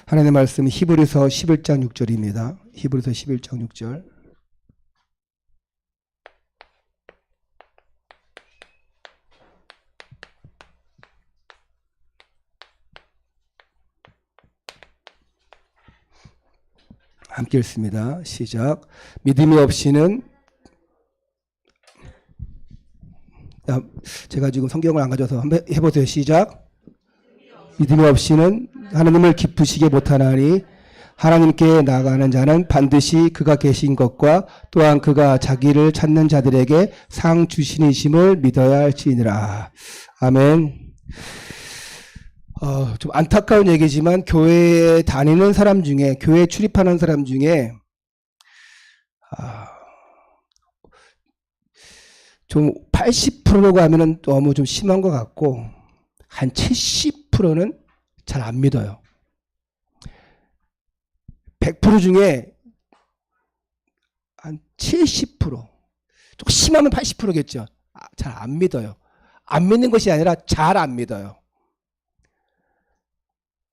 하나님의 말씀 히브리서 11장 6절입니다. 히브리서 11장 6절. 함께 읽습니다. 시작. 믿음이 없이는, 제가 지금 성경을 안 가져서 한번 해보세요. 시작. 믿음이 없이는 하나님을 기쁘시게 못하나니 하나님께 나아가는 자는 반드시 그가 계신 것과 또한 그가 자기를 찾는 자들에게 상 주시니심을 믿어야 할지니라. 아멘. 좀 안타까운 얘기지만 교회에 다니는 사람 중에, 교회에 출입하는 사람 중에 좀 80%라고 하면은 너무 좀 심한 것 같고 한 70%는 잘 안 믿어요. 100% 중에 한 70%, 좀 심하면 80%겠죠. 잘 안 믿어요. 안 믿는 것이 아니라 잘 안 믿어요.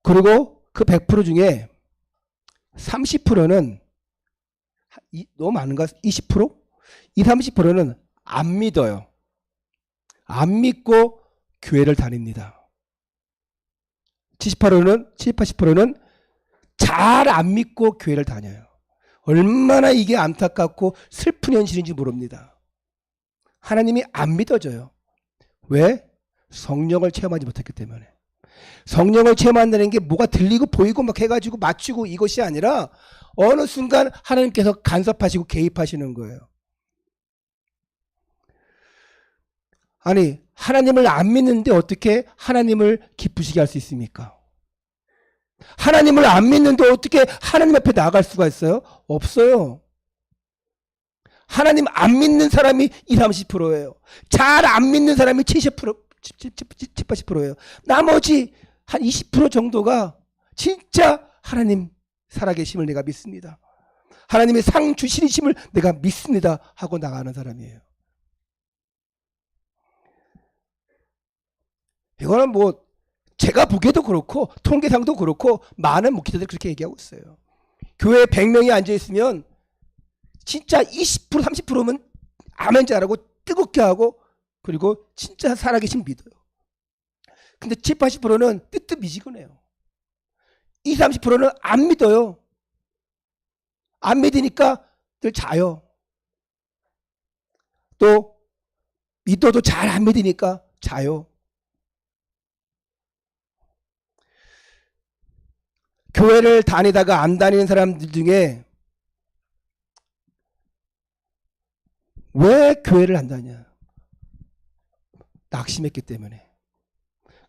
그리고 그 100% 중에 30%는 너무 많은가? 20%? 20, 30%는 안 믿어요. 안 믿고 교회를 다닙니다. 70%는 70, 80%는 잘 안 믿고 교회를 다녀요. 얼마나 이게 안타깝고 슬픈 현실인지 모릅니다. 하나님이 안 믿어져요. 왜? 성령을 체험하지 못했기 때문에. 성령을 체험한다는 게 뭐가 들리고 보이고 막 해가지고 맞추고 이것이 아니라 어느 순간 하나님께서 간섭하시고 개입하시는 거예요. 아니, 하나님을 안 믿는데 어떻게 하나님을 기쁘시게 할 수 있습니까? 하나님을 안 믿는데 어떻게 하나님 앞에 나아갈 수가 있어요? 없어요. 하나님 안 믿는 사람이 20, 30%예요. 잘 안 믿는 사람이 70%, 80%예요. 나머지 한 20% 정도가 진짜 하나님 살아계심을 내가 믿습니다. 하나님의 상 주시심을 내가 믿습니다 하고 나가는 사람이에요. 이거는 뭐 제가 보기에도 그렇고 통계상도 그렇고 많은 목회자들이 그렇게 얘기하고 있어요. 교회에 100명이 앉아있으면 진짜 20%, 30%면 아멘 잘하고 뜨겁게 하고 그리고 진짜 살아계신 믿어요. 근데 70, 80%는 뜨뜻미지근해요. 20, 30%는 안 믿어요. 안 믿으니까 늘 자요. 또 믿어도 잘 안 믿으니까 자요. 교회를 다니다가 안 다니는 사람들 중에 왜 교회를 안 다냐? 낙심했기 때문에.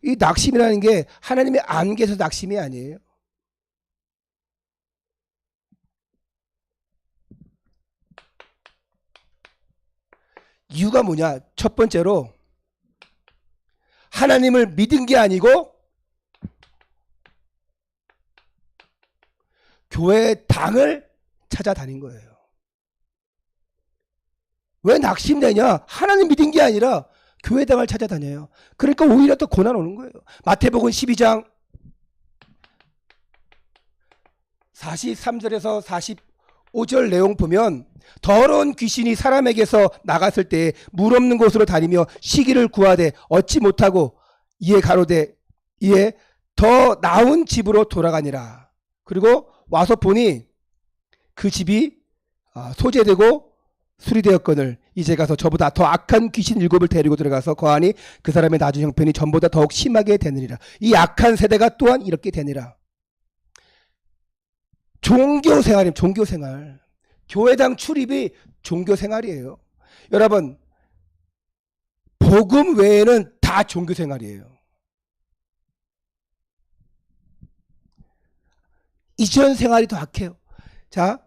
이 낙심이라는 게 하나님의 안개에서 낙심이 아니에요. 이유가 뭐냐? 첫 번째로 하나님을 믿은 게 아니고 교회 당을 찾아다닌 거예요. 왜 낙심되냐? 하나님 믿은 게 아니라 교회 당을 찾아다녀요. 그러니까 오히려 더 고난 오는 거예요. 마태복음 12장 43절에서 45절 내용 보면 더러운 귀신이 사람에게서 나갔을 때 물 없는 곳으로 다니며 시기를 구하되 얻지 못하고 이에 가로되 이에 더 나은 집으로 돌아가니라. 그리고 와서 보니 그 집이 소재되고 수리되었거늘 이제 가서 저보다 더 악한 귀신 7을 데리고 들어가서 거하니 그 사람의 나중 형편이 전보다 더욱 심하게 되느니라. 이 악한 세대가 또한 이렇게 되니라. 종교생활이에요. 종교생활. 교회당 출입이 종교생활이에요. 여러분, 복음 외에는 다 종교생활이에요. 이전 생활이 더 악해요. 자,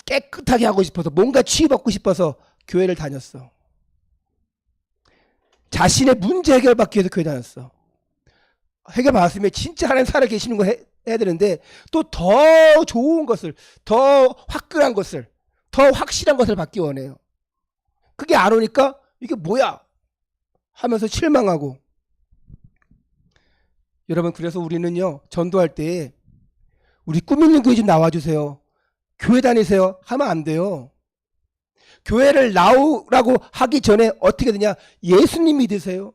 깨끗하게 하고 싶어서 뭔가 치유받고 싶어서 교회를 다녔어. 자신의 문제 해결받기 위해서 교회 다녔어. 해결받았으면 진짜 하나님 살아계시는 거 해야 되는데 또 더 좋은 것을, 더 화끈한 것을, 더 확실한 것을 받기 원해요. 그게 안 오니까 이게 뭐야 하면서 실망하고. 여러분, 그래서 우리는요 전도할 때 우리 꿈 있는 교회 좀 나와주세요. 교회 다니세요. 하면 안 돼요. 교회를 나오라고 하기 전에 어떻게 되냐? 예수님 믿으세요.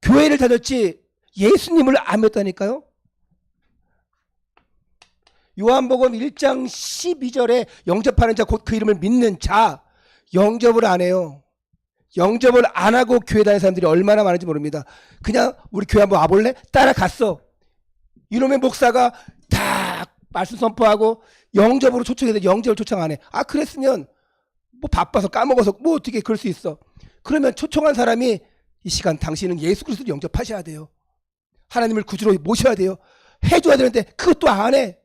교회를 다녔지 예수님을 안 믿었다니까요. 요한복음 1장 12절에 영접하는 자 곧 그 이름을 믿는 자, 영접을 안 해요. 영접을 안 하고 교회 다니는 사람들이 얼마나 많은지 모릅니다. 그냥 우리 교회 한번 와볼래? 따라갔어. 이놈의 목사가 다 말씀 선포하고 영접으로 초청해서 영접을 초청 안 해. 아, 그랬으면 뭐 바빠서 까먹어서 뭐 어떻게 그럴 수 있어. 그러면 초청한 사람이 이 시간 당신은 예수 그리스도를 영접하셔야 돼요. 하나님을 구주로 모셔야 돼요. 해줘야 되는데 그것도 안 해.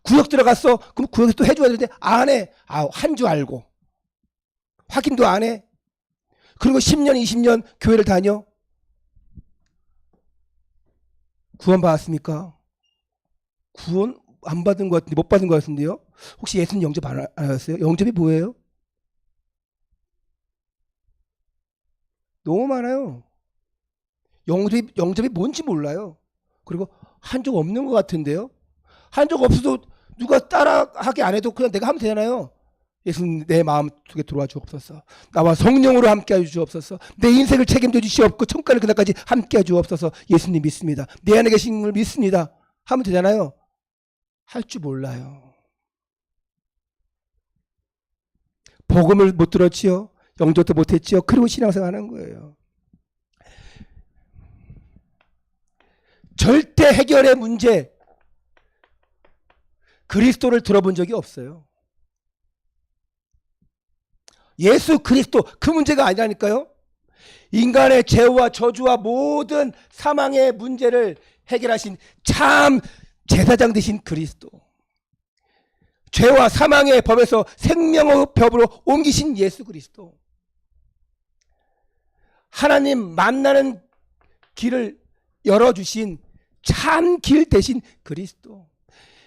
구역 들어갔어. 그럼 구역에서 또 해줘야 되는데 안 해. 아, 한 줄 알고. 확인도 안 해. 그리고 10년, 20년 교회를 다녀. 구원 받았습니까? 구원 안 받은 것 같은데, 못 받은 것 같은데요? 혹시 예수님 영접 안 하셨어요? 영접이 뭐예요? 너무 많아요. 영접이 뭔지 몰라요. 그리고 한 적 없는 것 같은데요? 한 적 없어도 누가 따라하게 안 해도 그냥 내가 하면 되잖아요. 예수님 내 마음속에 들어와 주옵소서. 나와 성령으로 함께하여 주옵소서. 내 인생을 책임져 주시옵고 천가를 그날까지 함께하여 주옵소서. 예수님 믿습니다. 내 안에 계신 걸 믿습니다. 하면 되잖아요. 할 줄 몰라요. 복음을 못 들었지요. 영접도 못했지요. 그리고 신앙생활 하는 거예요. 절대 해결의 문제, 그리스도를 들어본 적이 없어요. 예수 그리스도, 그 문제가 아니라니까요. 인간의 죄와 저주와 모든 사망의 문제를 해결하신 참 제사장 되신 그리스도, 죄와 사망의 법에서 생명의 법으로 옮기신 예수 그리스도, 하나님 만나는 길을 열어주신 참 길 되신 그리스도,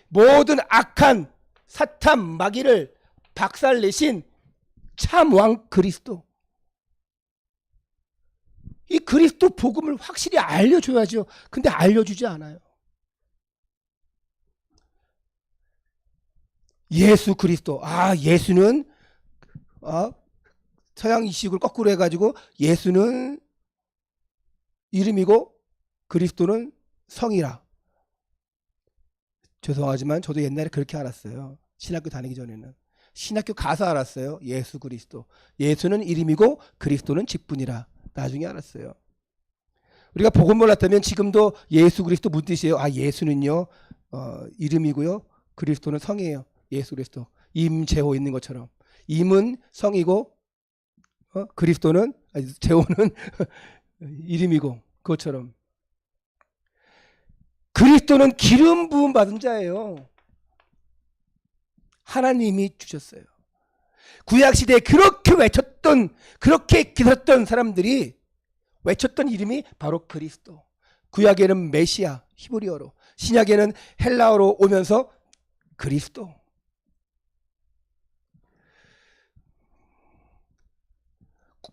모든 악한 사탄 마귀를 박살내신 참 왕 그리스도. 이 그리스도 복음을 확실히 알려줘야죠. 근데 알려주지 않아요. 예수 그리스도. 아, 예수는 서양 이식을 거꾸로 해가지고 예수는 이름이고 그리스도는 성이라. 죄송하지만 저도 옛날에 그렇게 알았어요. 신학교 다니기 전에는. 신학교 가서 알았어요. 예수 그리스도. 예수는 이름이고 그리스도는 직분이라. 나중에 알았어요. 우리가 복음 몰랐다면 지금도 예수 그리스도 무슨 뜻이에요? 아, 예수는요 이름이고요 그리스도는 성이에요. 예수 그리스도. 임재호 있는 것처럼. 임은 성이고 그리스도는 재호는 이름이고 그것처럼. 그리스도는 기름 부음 받은 자예요. 하나님이 주셨어요. 구약시대에 그렇게 외쳤던, 그렇게 기다렸던 사람들이 외쳤던 이름이 바로 그리스도. 구약에는 메시아, 히브리어로, 신약에는 헬라어로 오면서 그리스도.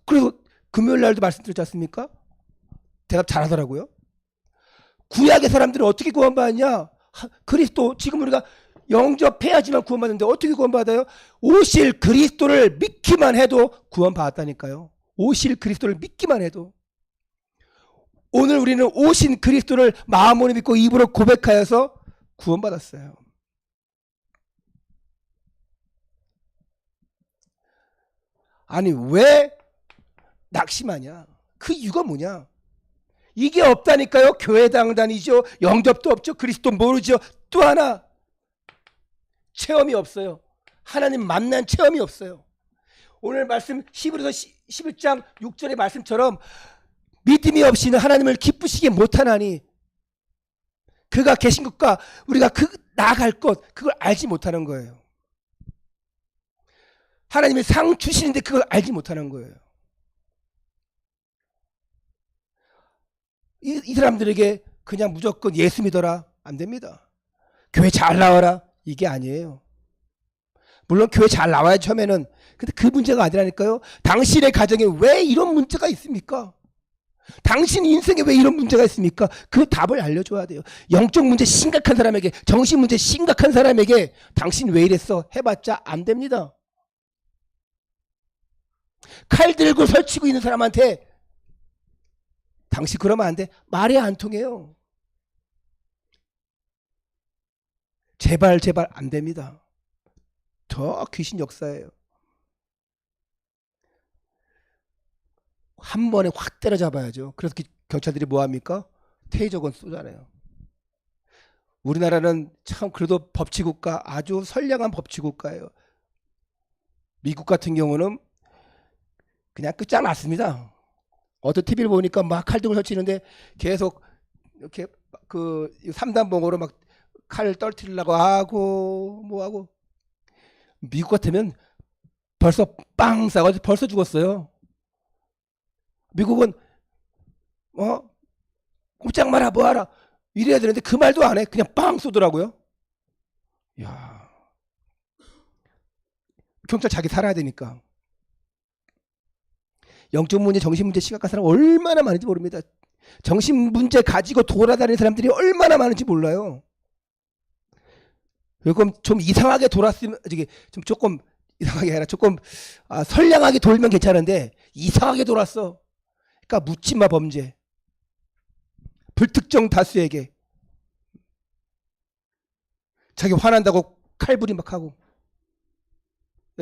그래서 금요일 날도 말씀드렸지 않습니까? 대답 잘하더라고요. 구약의 사람들은 어떻게 구원받았냐? 그리스도. 지금 우리가 영접해야지만 구원받는데 어떻게 구원받아요? 오실 그리스도를 믿기만 해도 구원받았다니까요. 오실 그리스도를 믿기만 해도. 오늘 우리는 오신 그리스도를 마음으로 믿고 입으로 고백하여서 구원받았어요. 아니, 왜 낙심하냐? 그 이유가 뭐냐? 이게 없다니까요. 교회당 다니죠. 영접도 없죠. 그리스도 모르죠. 또 하나, 체험이 없어요. 하나님 만난 체험이 없어요. 오늘 말씀 히브리서 11장 6절의 말씀처럼 믿음이 없이는 하나님을 기쁘시게 못하나니, 그가 계신 것과 우리가 나아갈 것, 그걸 알지 못하는 거예요. 하나님이 상 주시는데 그걸 알지 못하는 거예요. 이 사람들에게 그냥 무조건 예수 믿어라, 안 됩니다. 교회 잘 나와라, 이게 아니에요. 물론 교회 잘 나와야 처음에는. 근데 그 문제가 아니라니까요. 당신의 가정에 왜 이런 문제가 있습니까? 당신 인생에 왜 이런 문제가 있습니까? 그 답을 알려줘야 돼요. 영적 문제 심각한 사람에게, 정신 문제 심각한 사람에게 당신 왜 이랬어? 해봤자 안 됩니다. 칼 들고 설치고 있는 사람한테 당신 그러면 안 돼. 말이 안 통해요. 제발 안 됩니다. 더 귀신 역사예요. 한 번에 확 때려잡아야죠. 그래서 경찰들이 뭐합니까? 테이저건 쏘잖아요. 우리나라는 참 그래도 법치국가, 아주 선량한 법치국가예요. 미국 같은 경우는 그냥 끝장났습니다. 어떤 TV를 보니까 막 칼 들고 설치는데 계속 이렇게 그 3단봉으로 막 칼을 떨어뜨리려고 하고 뭐하고. 미국 같으면 벌써 빵 싸가지고 벌써 죽었어요. 미국은 꼼짝 마라 뭐하라 이래야 되는데 그 말도 안 해. 그냥 빵 쏘더라고요. 야, 경찰 자기 살아야 되니까. 영적 문제, 정신 문제 심각한 사람 얼마나 많은지 모릅니다. 정신 문제 가지고 돌아다니는 사람들이 얼마나 많은지 몰라요. 조금 좀 이상하게 돌았으면 좀 조금 이상하게 아니라 조금 선량하게 돌면 괜찮은데 이상하게 돌았어. 그러니까 묻지마 범죄. 불특정 다수에게 자기 화난다고 칼부림 막 하고.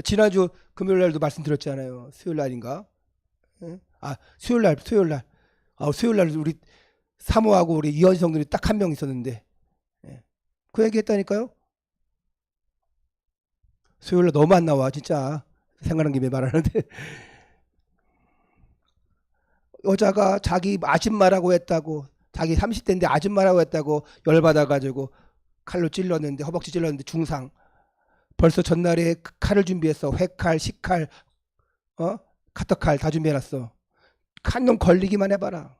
지난주 금요일 날도 말씀드렸잖아요. 수요일 날인가? 수요일 날. 수요일 날 우리 사모하고 우리 이현성들이 딱 한 명 있었는데 그 얘기 했다니까요. 수요일 날 너무 안 나와 진짜. 생각난 김에 말하는데 여자가 자기 아줌마라고 했다고, 자기 30대인데 아줌마라고 했다고 열받아가지고 칼로 찔렀는데, 허벅지 찔렀는데 중상. 벌써 전날에 칼을 준비했어. 회칼, 식칼, 카터칼 다 준비해놨어. 한 놈 걸리기만 해봐라.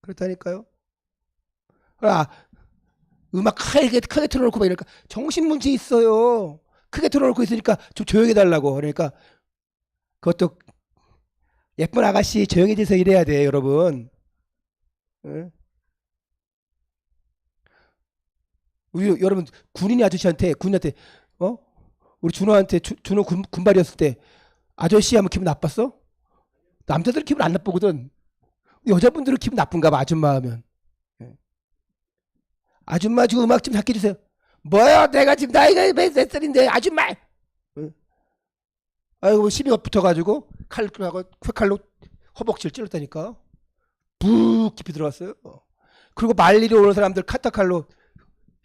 그렇다니까요. 음악 크게 틀어놓고 막 이러니까 정신문제 있어요. 크게 틀어놓고 있으니까 좀 조용히 해달라고. 그러니까 그것도 예쁜 아가씨 조용히 돼서 이래야 돼 여러분. 우리 여러분 군인한테 우리 준호한테 준호 군발이었을 때 아저씨 하면 기분 나빴어? 남자들은 기분 안 나쁘거든. 여자분들은 기분 나쁜가 봐 아줌마 하면. 아줌마 지금 음악 좀 작게 주세요. 뭐야 내가 지금 나이가 몇 살인데 아줌마. 아이고 시비가 붙어가지고 칼로 허벅지를 찔렀다니까. 푹 깊이 들어갔어요. 그리고 말리러 오는 사람들 카타칼로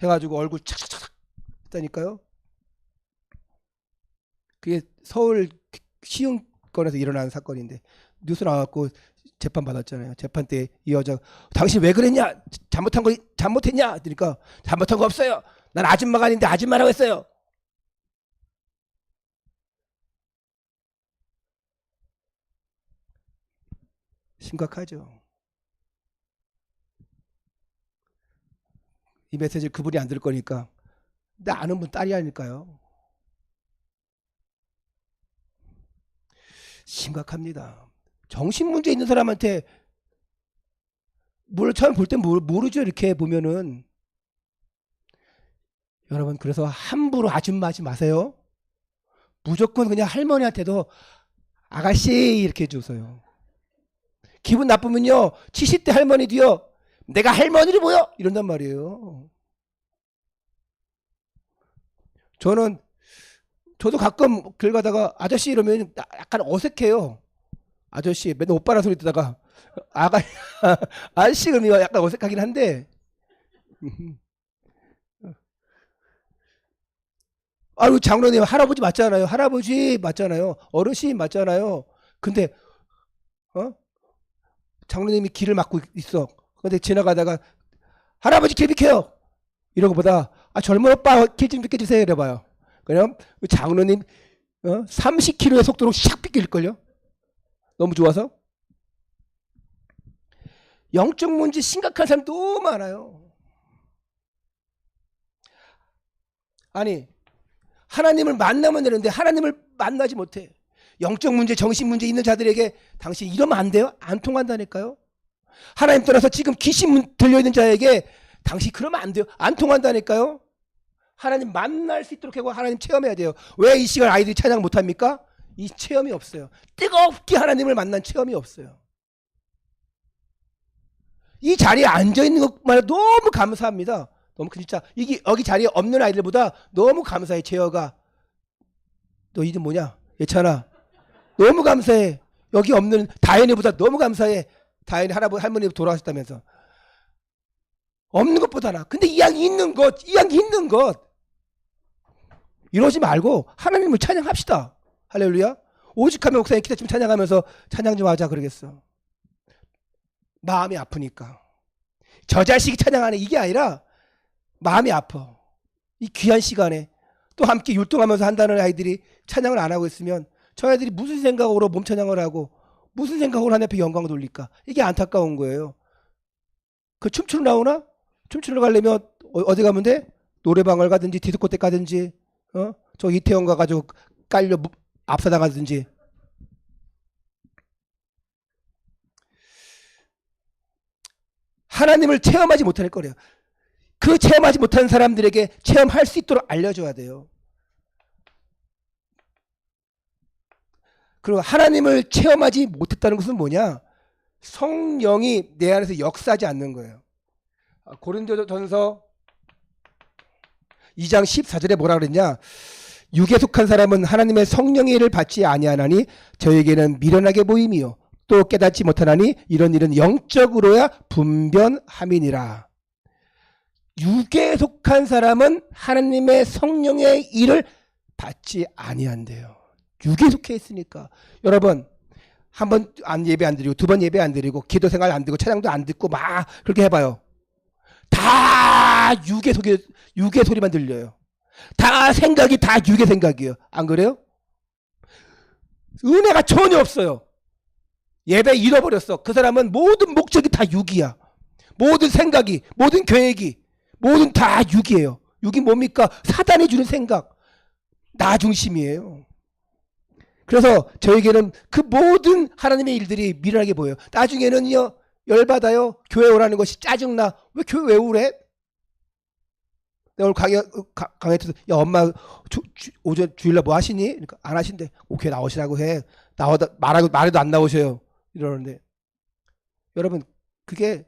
해가지고 얼굴 착착착 했다니까요. 그게 서울 시흥권에서 일어난 사건인데 뉴스 나왔고 재판 받았잖아요. 재판 때 이 여자 당신 왜 그랬냐? 잘못했냐? 그러니까 잘못한 거 없어요. 난 아줌마가 아닌데 아줌마라고 했어요. 심각하죠. 이 메시지 그분이 안 들을 거니까. 나 아는 분 딸이 아닐까요? 심각합니다. 정신 문제 있는 사람한테 뭘 처음 볼 땐 모르죠. 이렇게 보면은. 여러분 그래서 함부로 아줌마 하지 마세요. 무조건 그냥 할머니한테도 아가씨 이렇게 해주세요. 기분 나쁘면요 70대 할머니도요 내가 할머니로 보여 이런단 말이에요. 저도 가끔 길 가다가 아저씨 이러면 약간 어색해요. 아저씨 맨날 오빠라 소리 듣다가 아저씨 그러면 약간 어색하긴 한데 아유 장로님 할아버지 맞잖아요. 할아버지 맞잖아요. 어르신 맞잖아요. 근데 장로님이 길을 막고 있어. 근데 지나가다가 할아버지 길 비켜요. 이런 것보다 젊은 오빠 길 좀 비켜주세요 이래봐요. 그럼 장로님 30km의 속도로 샥 비킬걸요. 너무 좋아서. 영적 문제 심각한 사람 너무 많아요. 아니 하나님을 만나면 되는데 하나님을 만나지 못해. 영적 문제, 정신 문제 있는 자들에게 당신 이러면 안 돼요? 안 통한다니까요. 하나님 떠나서 지금 귀신 들려있는 자에게 당신 그러면 안 돼요. 안 통한다니까요. 하나님 만날 수 있도록 하고 하나님 체험해야 돼요. 왜 이 시간 아이들이 찬양 못합니까? 이 체험이 없어요. 뜨겁게 하나님을 만난 체험이 없어요. 이 자리에 앉아있는 것만 너무 감사합니다. 너무 진짜 이게 여기 자리에 없는 아이들보다 너무 감사해. 재혁아, 너 이름 뭐냐? 예찬아, 너무 감사해. 여기 없는 다현이보다 너무 감사해. 다현이 할아버지 할머니 돌아가셨다면서. 없는 것보다 나. 근데 이 양이 있는 것, 이 양이 있는 것. 이러지 말고 하나님을 찬양합시다. 할렐루야. 오직하면 목사님 기타 좀 찬양하면서 찬양 좀 하자 그러겠어. 마음이 아프니까. 저 자식이 찬양하는 이게 아니라 마음이 아파. 이 귀한 시간에 또 함께 율동하면서 한다는 아이들이 찬양을 안 하고 있으면 저 아이들이 무슨 생각으로 몸 찬양을 하고 무슨 생각으로 하나님 앞에 영광을 돌릴까? 이게 안타까운 거예요. 그 춤추러 나오나? 춤추러 가려면 어디 가면 돼? 노래방을 가든지 디스코텍 가든지 저 이태원 가가지고 깔려 압사당하든지. 하나님을 체험하지 못할 거래요. 그 체험하지 못한 사람들에게 체험할 수 있도록 알려줘야 돼요. 그리고 하나님을 체험하지 못했다는 것은 뭐냐? 성령이 내 안에서 역사하지 않는 거예요. 고린도전서 2장 14절에 뭐라 그랬냐? 육에 속한 사람은 하나님의 성령의 일을 받지 아니하나니 저에게는 미련하게 보임이요 또 깨닫지 못하나니 이런 일은 영적으로야 분변함이니라. 육에 속한 사람은 하나님의 성령의 일을 받지 아니한대요. 육에 속해 있으니까. 여러분 한 번 예배 안 드리고 두 번 예배 안 드리고 기도 생활 안 듣고 찬양도 안 듣고 막 그렇게 해봐요. 다 육의 소리만 들려요. 다 생각이 다 육의 생각이에요. 안 그래요? 은혜가 전혀 없어요. 예배 잃어버렸어. 그 사람은 모든 목적이 다 육이야. 모든 생각이, 모든 계획이, 모든 다 육이에요. 육이 뭡니까? 사단이 주는 생각. 나 중심이에요. 그래서 저에게는 그 모든 하나님의 일들이 미련하게 보여요. 나중에는요, 열받아요. 교회 오라는 것이 짜증나. 왜 교회 왜 오래? 내가 오늘 강의에서 야 엄마 오전 주일날 뭐 하시니? 그러니까 안 하신대. 교회 나오시라고 해. 말해도 안 나오셔요. 이러는데 여러분 그게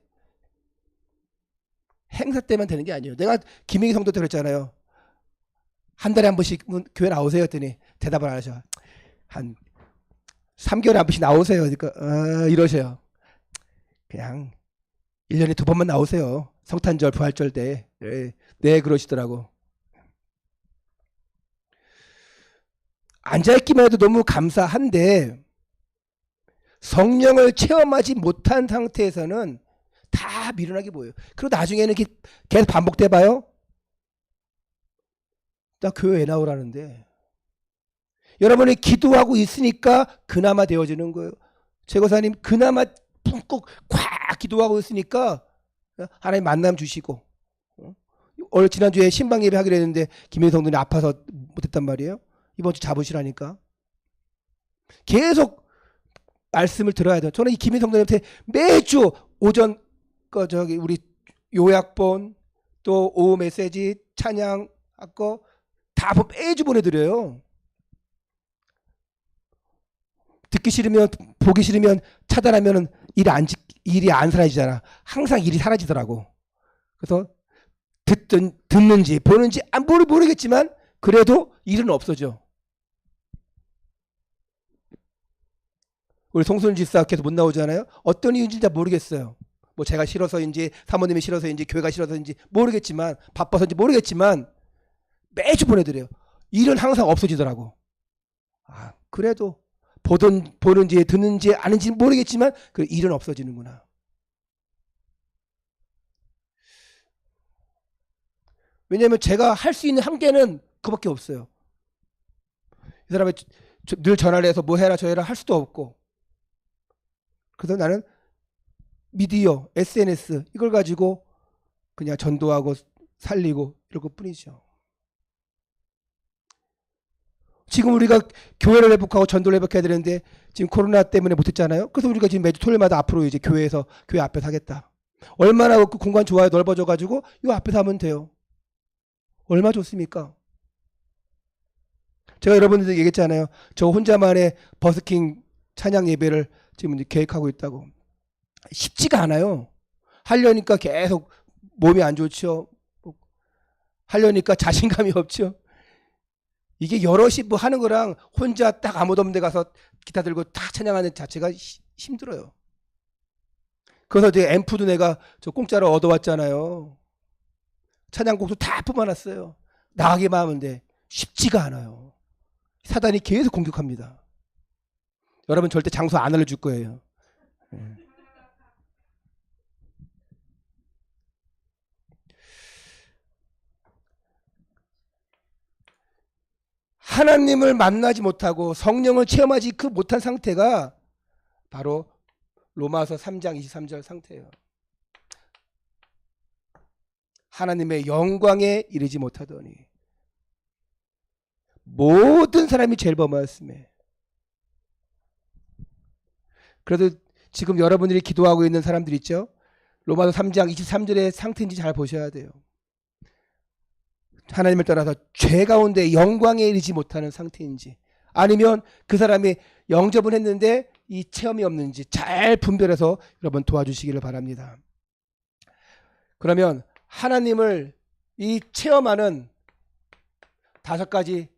행사 때만 되는 게 아니에요. 내가 김영희 성도 때 그랬잖아요. 한 달에 한 번씩 교회 나오세요 했더니 대답을 안 하셔. 한 3개월에 한 번씩 나오세요. 그러니까 이러셔요. 그냥 1년에 2번만 나오세요. 성탄절 부활절 때. 네 그러시더라고. 앉아있기만 해도 너무 감사한데 성령을 체험하지 못한 상태에서는 다 미련하게 보여요. 그리고 나중에는 계속 반복돼봐요. 나 교회 왜 나오라는데. 여러분이 기도하고 있으니까 그나마 되어지는 거예요. 최고사님 그나마 푹 꽉 기도하고 있으니까 하나님 만남 주시고. 오늘 지난주에 신방 예배 하기로 했는데 김혜성 분이 아파서 못했단 말이에요. 이번 주 잡으시라니까. 계속 말씀을 들어야 돼요. 저는 이 김혜성 분한테 매주 오전 우리 요약본 또 오후 메시지 찬양 거 다 매주 보내드려요. 듣기 싫으면 보기 싫으면 차단하면은 일이 안 사라지잖아. 항상 일이 사라지더라고. 그래서 듣는지 보는지 모르겠지만 그래도 일은 없어져. 우리 송순 집사 계속 못 나오잖아요. 어떤 이유인지 잘 모르겠어요. 뭐 제가 싫어서인지 사모님이 싫어서인지 교회가 싫어서인지 모르겠지만 바빠서인지 모르겠지만 매주 보내드려요. 일은 항상 없어지더라고. 그래도 보는지 듣는지 아는지 모르겠지만 그 일은 없어지는구나. 왜냐하면 제가 할 수 있는 한계는 그밖에 없어요. 이 사람이 늘 전화를 해서 뭐 해라 저 해라 할 수도 없고. 그래서 나는 미디어, SNS 이걸 가지고 그냥 전도하고 살리고 이럴 것 뿐이죠. 지금 우리가 교회를 회복하고 전도를 회복해야 되는데 지금 코로나 때문에 못했잖아요. 그래서 우리가 지금 매주 토요일마다 앞으로 이제 교회에서 교회 앞에서 하겠다. 얼마나 그 공간 좋아요. 넓어져가지고 이 앞에서 하면 돼요. 얼마 좋습니까? 제가 여러분들 얘기했잖아요. 저 혼자만의 버스킹 찬양 예배를 지금 이제 계획하고 있다고. 쉽지가 않아요. 하려니까 계속 몸이 안 좋죠. 하려니까 자신감이 없죠. 이게 여럿이 뭐 하는 거랑 혼자 딱 아무도 없는 데 가서 기타 들고 딱 찬양하는 자체가 힘들어요. 그래서 이제 앰프도 내가 저 공짜로 얻어왔잖아요. 찬양곡도 다 뽑아놨어요. 나가기만 하면 돼. 쉽지가 않아요. 사단이 계속 공격합니다. 여러분 절대 장소 안 알려줄 거예요. 하나님을 만나지 못하고 성령을 체험하지 그 못한 상태가 바로 로마서 3장 23절 상태예요. 하나님의 영광에 이르지 못하더니 모든 사람이 죄를 범하였음에. 그래도 지금 여러분들이 기도하고 있는 사람들 있죠? 로마서 3장 23절의 상태인지 잘 보셔야 돼요. 하나님을 떠나서 죄 가운데 영광에 이르지 못하는 상태인지, 아니면 그 사람이 영접은 했는데 이 체험이 없는지 잘 분별해서 여러분 도와주시기를 바랍니다. 그러면 하나님을 이 체험하는 5가지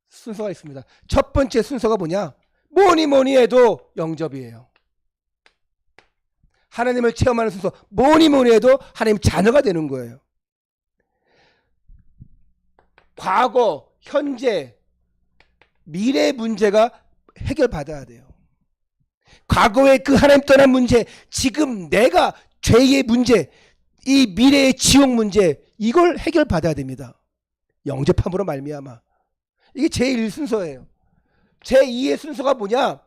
순서가 있습니다. 첫 번째 순서가 뭐냐? 뭐니 해도 영접이에요. 하나님을 체험하는 순서, 뭐니 해도 하나님 자녀가 되는 거예요. 과거, 현재, 미래 문제가 해결받아야 돼요. 과거의 그 하나님 떠난 문제, 지금 내가 죄의 문제, 이 미래의 지옥 문제, 이걸 해결받아야 됩니다. 영접함으로 말미암아. 이게 제1 순서예요. 제2의 순서가 뭐냐?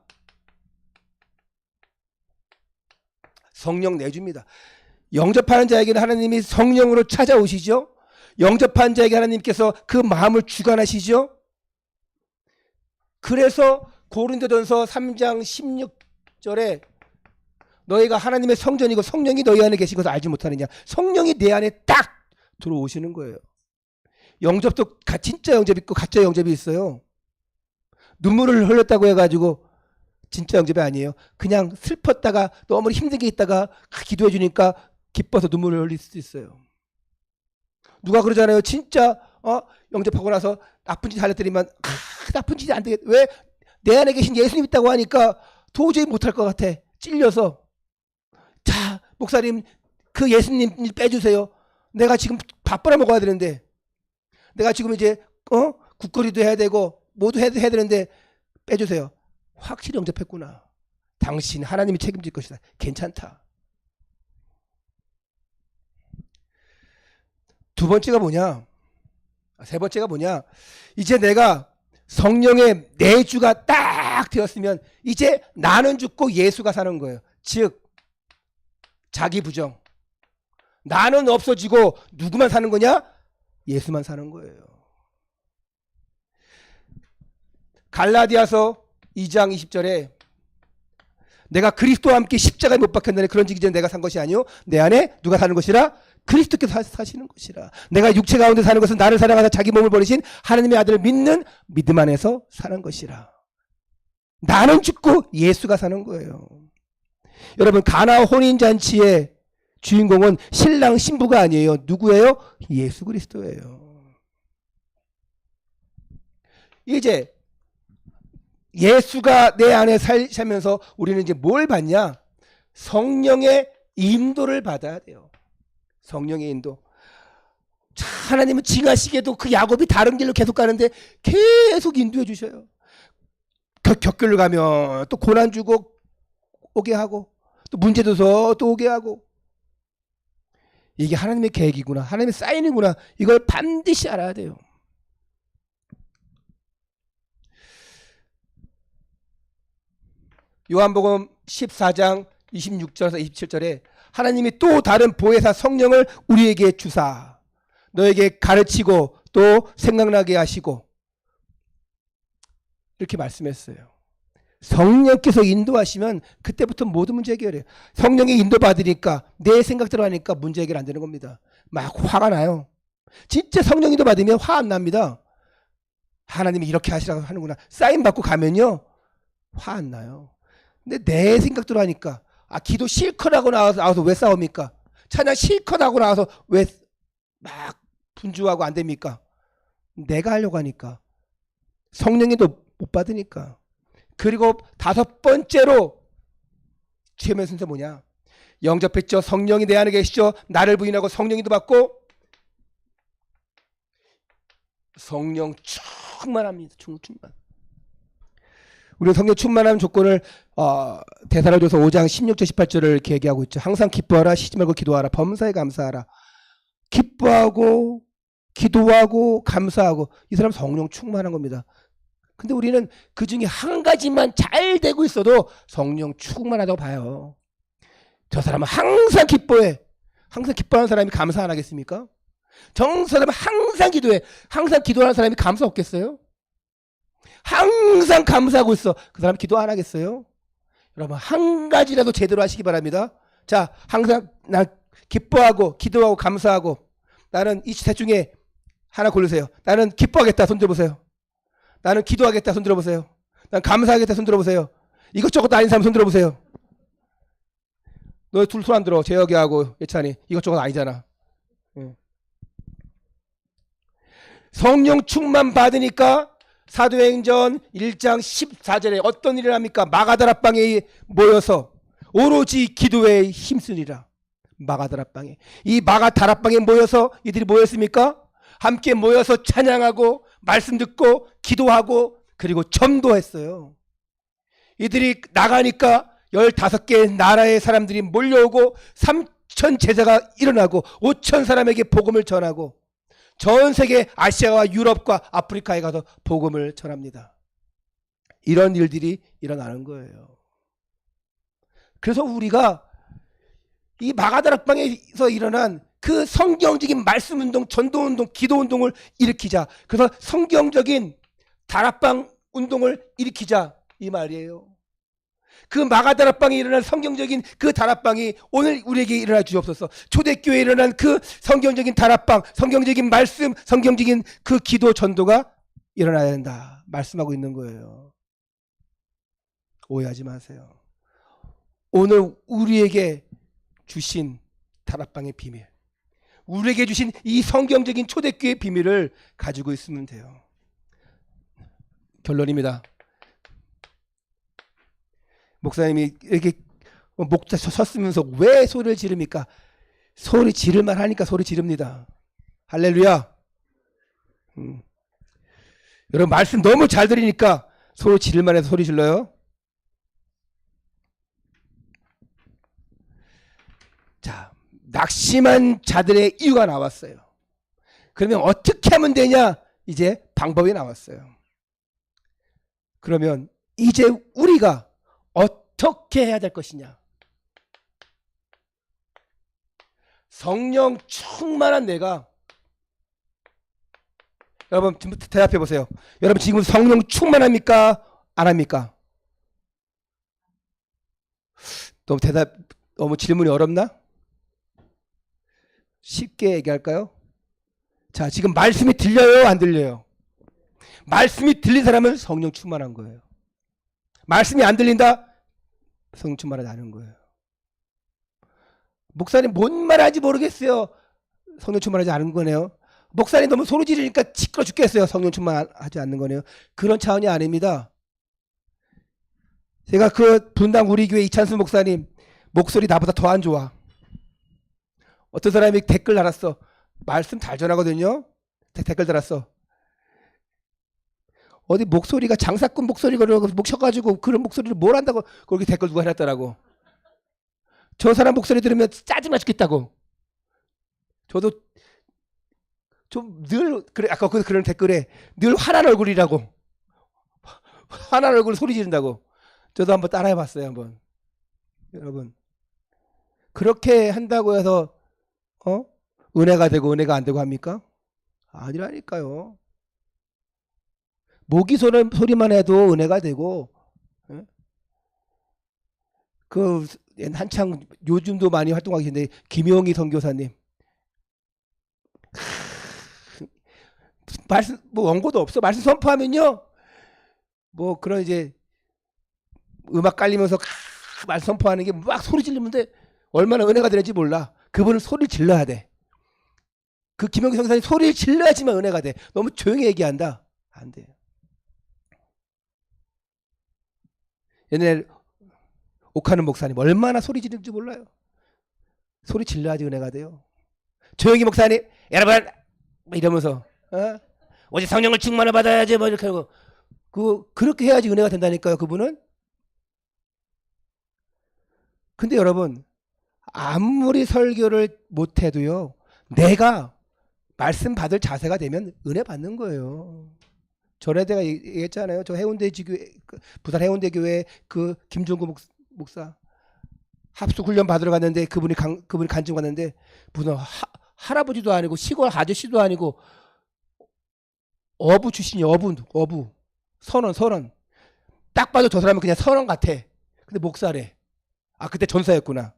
성령 내줍니다. 영접하는 자에게는 하나님이 성령으로 찾아오시죠. 영접한 자에게 하나님께서 그 마음을 주관하시죠. 그래서 고린도전서 3장 16절에 너희가 하나님의 성전이고 성령이 너희 안에 계신 것을 알지 못하느냐. 성령이 내 안에 딱 들어오시는 거예요. 영접도 진짜 영접이 있고 가짜 영접이 있어요. 눈물을 흘렸다고 해가지고 진짜 영접이 아니에요. 그냥 슬펐다가 너무 힘들게 있다가 기도해 주니까 기뻐서 눈물을 흘릴 수도 있어요. 누가 그러잖아요. 진짜 영접하고 나서 나쁜 짓 하려더니만 나쁜 짓이 안 되겠다. 왜? 내 안에 계신 예수님 있다고 하니까 도저히 못할 것 같아. 찔려서. 자, 목사님 그 예수님 빼주세요. 내가 지금 밥 벌어 먹어야 되는데, 내가 지금 이제 국거리도 해야 되고 모두 해야 되는데 빼주세요. 확실히 영접했구나. 당신 하나님이 책임질 것이다. 괜찮다. 두 번째가 뭐냐? 세 번째가 뭐냐? 이제 내가 성령의 내주가 딱 되었으면 이제 나는 죽고 예수가 사는 거예요. 즉 자기 부정. 나는 없어지고 누구만 사는 거냐? 예수만 사는 거예요. 갈라디아서 2장 20절에 내가 그리스도와 함께 십자가에 못 박혔느니 그런즉 이제 내가 산 것이 아니요 내 안에 누가 사는 것이라? 그리스도께서 사시는 것이라. 내가 육체 가운데 사는 것은 나를 사랑하사 자기 몸을 버리신 하나님의 아들을 믿는 믿음 안에서 사는 것이라. 나는 죽고 예수가 사는 거예요. 여러분, 가나 혼인잔치의 주인공은 신랑 신부가 아니에요. 누구예요? 예수 그리스도예요. 이제 예수가 내 안에 살면서 우리는 이제 뭘 받냐? 성령의 인도를 받아야 돼요. 성령의 인도. 하나님은 징하시게도 그 야곱이 다른 길로 계속 가는데 계속 인도해 주셔요. 격결을 가면 또 고난 주고 오게 하고 또 문제 줘서 또 오게 하고. 이게 하나님의 계획이구나. 하나님의 사인이구나. 이걸 반드시 알아야 돼요. 요한복음 14장 26절에서 27절에 하나님이 또 다른 보혜사 성령을 우리에게 주사 너에게 가르치고 또 생각나게 하시고 이렇게 말씀했어요. 성령께서 인도하시면 그때부터 모든 문제 해결해요. 성령이 인도받으니까 내 생각대로 하니까 문제 해결 안 되는 겁니다. 막 화가 나요. 진짜 성령 인도 받으면 화 안 납니다. 하나님이 이렇게 하시라고 하는구나. 사인 받고 가면요. 화 안 나요. 근데 내 생각대로 하니까 기도 실컷 하고 나와서 왜 싸웁니까? 찬양 실컷 하고 나와서 왜 막 분주하고 안 됩니까? 내가 하려고 하니까. 성령인도 못 받으니까. 그리고 5번째로 최면 순서 뭐냐? 영접했죠. 성령이 내 안에 계시죠. 나를 부인하고 성령인도 받고 성령 충만합니다. 충만. 우리 성령 충만함 조건을 데살로니가서 5장 16절 18절을 이렇게 얘기하고 있죠. 항상 기뻐하라, 쉬지 말고 기도하라, 범사에 감사하라. 기뻐하고 기도하고 감사하고 이 사람 성령 충만한 겁니다. 근데 우리는 그 중에 한 가지만 잘 되고 있어도 성령 충만하다고 봐요. 저 사람은 항상 기뻐해. 항상 기뻐하는 사람이 감사 안 하겠습니까? 저 사람은 항상 기도해. 항상 기도하는 사람이 감사 없겠어요? 항상 감사하고 있어. 그 사람 기도 안 하겠어요? 여러분 한 가지라도 제대로 하시기 바랍니다. 자, 항상 나 기뻐하고 기도하고 감사하고 나는 이 셋 중에 하나 고르세요. 나는 기뻐하겠다. 손 들어보세요. 나는 기도하겠다. 손 들어보세요. 난 감사하겠다. 손 들어보세요. 이것저것 아닌 사람 손 들어보세요. 너 둘 손 안 들어. 재혁이하고 예찬이. 이것저것 아니잖아. 성령 충만 받으니까 사도행전 1장 14절에 어떤 일을 합니까? 마가다락방에 모여서 오로지 기도에 힘쓰리라. 마가다락방에. 이 마가다락방에 모여서 이들이 뭐였습니까? 함께 모여서 찬양하고 말씀 듣고 기도하고 그리고 전도했어요. 이들이 나가니까 15개 나라의 사람들이 몰려오고 3천 제자가 일어나고 5천 사람에게 복음을 전하고 전 세계 아시아와 유럽과 아프리카에 가서 복음을 전합니다. 이런 일들이 일어나는 거예요. 그래서 우리가 이 마가다락방에서 일어난 그 성경적인 말씀운동, 전도운동, 기도운동을 일으키자. 그래서 성경적인 다락방 운동을 일으키자 이 말이에요. 그 마가다락방에 일어난 성경적인 그 다락방이 오늘 우리에게 일어나 주옵소서. 초대교회에 일어난 그 성경적인 다락방, 성경적인 말씀, 성경적인 그 기도 전도가 일어나야 된다 말씀하고 있는 거예요. 오해하지 마세요. 오늘 우리에게 주신 다락방의 비밀, 우리에게 주신 이 성경적인 초대교회의 비밀을 가지고 있으면 돼요. 결론입니다. 목사님이 이렇게 목자 섰으면서 왜 소리를 지릅니까? 소리 지를만 하니까 소리 지릅니다. 할렐루야. 여러분 말씀 너무 잘 들으니까 소리 지를만 해서 소리 질러요. 자, 낙심한 자들의 이유가 나왔어요. 그러면 어떻게 하면 되냐? 이제 방법이 나왔어요. 그러면 이제 우리가 어떻게 해야 될 것이냐? 성령 충만한 내가, 여러분 지금 대답해 보세요. 여러분 지금 성령 충만합니까? 안 합니까? 너무 질문이 어렵나? 쉽게 얘기할까요? 자, 지금 말씀이 들려요? 안 들려요? 말씀이 들린 사람은 성령 충만한 거예요. 말씀이 안 들린다? 성령 충만하지 않은 거예요. 목사님 뭔 말하는지 모르겠어요. 성령 충만하지 않은 거네요. 목사님 너무 소리 지르니까 시끄러 죽겠어요. 성령 충만하지 않는 거네요. 그런 차원이 아닙니다. 제가 그 분당 우리 교회 이찬수 목사님 목소리 나보다 더 안 좋아. 어떤 사람이 댓글 달았어. 말씀 잘 전하거든요. 댓글 달았어. 어디 목소리가 장사꾼 목소리가 묵혀가지고 그런 목소리를 뭘 한다고 그렇게 댓글 누가 해놨더라고. 저 사람 목소리 들으면 짜증나 죽겠다고. 저도 좀 늘 그래, 아까 그런 댓글에 늘 화난 얼굴이라고, 화난 얼굴 소리 지른다고. 저도 한번 따라해봤어요. 한번. 여러분 그렇게 한다고 해서 은혜가 되고 은혜가 안 되고 합니까? 아니라니까요. 모기 소리만 해도 은혜가 되고, 예? 그 한창 요즘도 많이 활동하고 계신데 김용희 선교사님 말씀 뭐 원고도 없어. 말씀 선포하면요 뭐 그런 이제 음악 깔리면서 말씀 선포하는 게 막 소리 지르는데 얼마나 은혜가 되는지 몰라. 그분은 소리 질러야 돼. 그 김용희 선교사님 소리를 질러야지만 은혜가 돼. 너무 조용히 얘기한다. 안 돼. 옛날에 옥하는 목사님 얼마나 소리 지르는지 몰라요. 소리 질러야지 은혜가 돼요. 조용히 목사님 여러분 이러면서 오직 성령을 충만을 받아야지 뭐 이렇게 하고 그렇게 해야지 은혜가 된다니까요. 그분은. 근데 여러분 아무리 설교를 못해도요 내가 말씀 받을 자세가 되면 은혜 받는 거예요. 전에 내가 얘기했잖아요. 저 해운대 지교회 부산 해운대 교회 그 김종구 목사 합숙 훈련 받으러 갔는데 그분이 간증 왔는데 무슨 할아버지도 아니고 시골 아저씨도 아니고 어부 출신이 어부 선원 딱 봐도 저 사람은 그냥 선원 같아. 근데 목사래. 아 그때 전사였구나.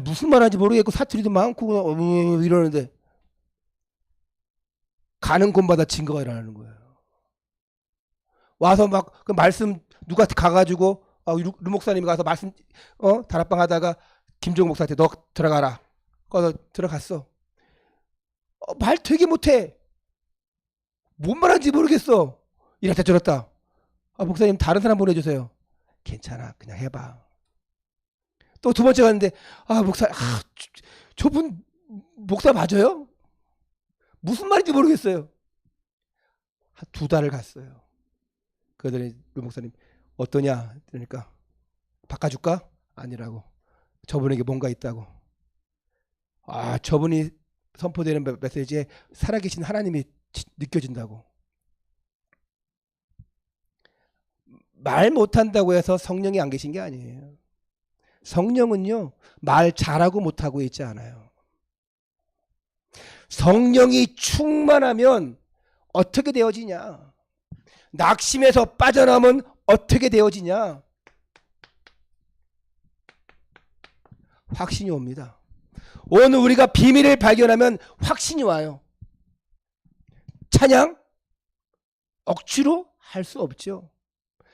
무슨 말 하는지 모르겠고 사투리도 많고 이러는데 가는 곳마다 증거가 일어나는 거예요. 와서 막 그 말씀 누가 가가지고 루 목사님이 가서 말씀 다락방 하다가 김종 목사한테 너 들어가라. 그래서 들어갔어. 말 되게 못해. 뭔 말하는지 모르겠어. 이랬다 저랬다. 목사님 다른 사람 보내주세요. 괜찮아 그냥 해봐. 또 두 번째 갔는데 목사 저분 목사 맞아요? 무슨 말인지 모르겠어요. 한 2달을 갔어요. 그러더니 루 목사님 어떠냐 그러니까 바꿔줄까? 아니라고. 저분에게 뭔가 있다고. 저분이 선포되는 메시지에 살아계신 하나님이 느껴진다고. 말 못한다고 해서 성령이 안 계신 게 아니에요. 성령은요 말 잘하고 못하고 있지 않아요. 성령이 충만하면 어떻게 되어지냐? 낙심에서 빠져나오면 어떻게 되어지냐? 확신이 옵니다. 오늘 우리가 비밀을 발견하면 확신이 와요. 찬양 억지로 할 수 없죠.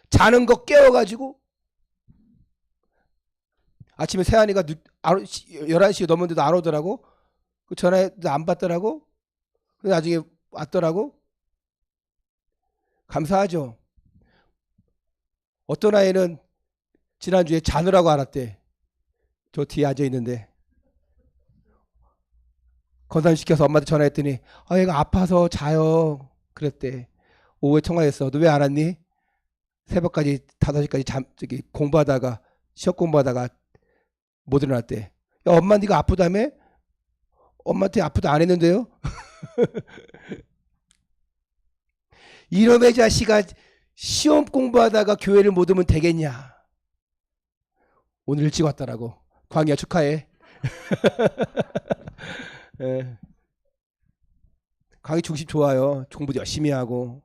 자는 거 깨워가지고 아침에 세안이가 11시 넘었는데도 안 오더라고. 그 전화도 안 받더라고. 그래서 나중에 왔더라고. 감사하죠. 어떤 아이는 지난주에 자느라고 알았대. 저 뒤에 앉아있는데 건산시켜서 엄마한테 전화했더니 얘가 아파서 자요 그랬대. 오후에 통화했어. 너 왜 안 왔니? 새벽까지 5시까지 공부하다가 시험 공부하다가 못 일어났대. 야 엄마 네가 아프다며? 엄마한테 아프다 안 했는데요? 이놈의 자식아 시험 공부하다가 교회를 못 오면 되겠냐. 오늘 일찍 왔더라고. 광희야 축하해. 네. 강의 중심 좋아요. 공부 열심히 하고.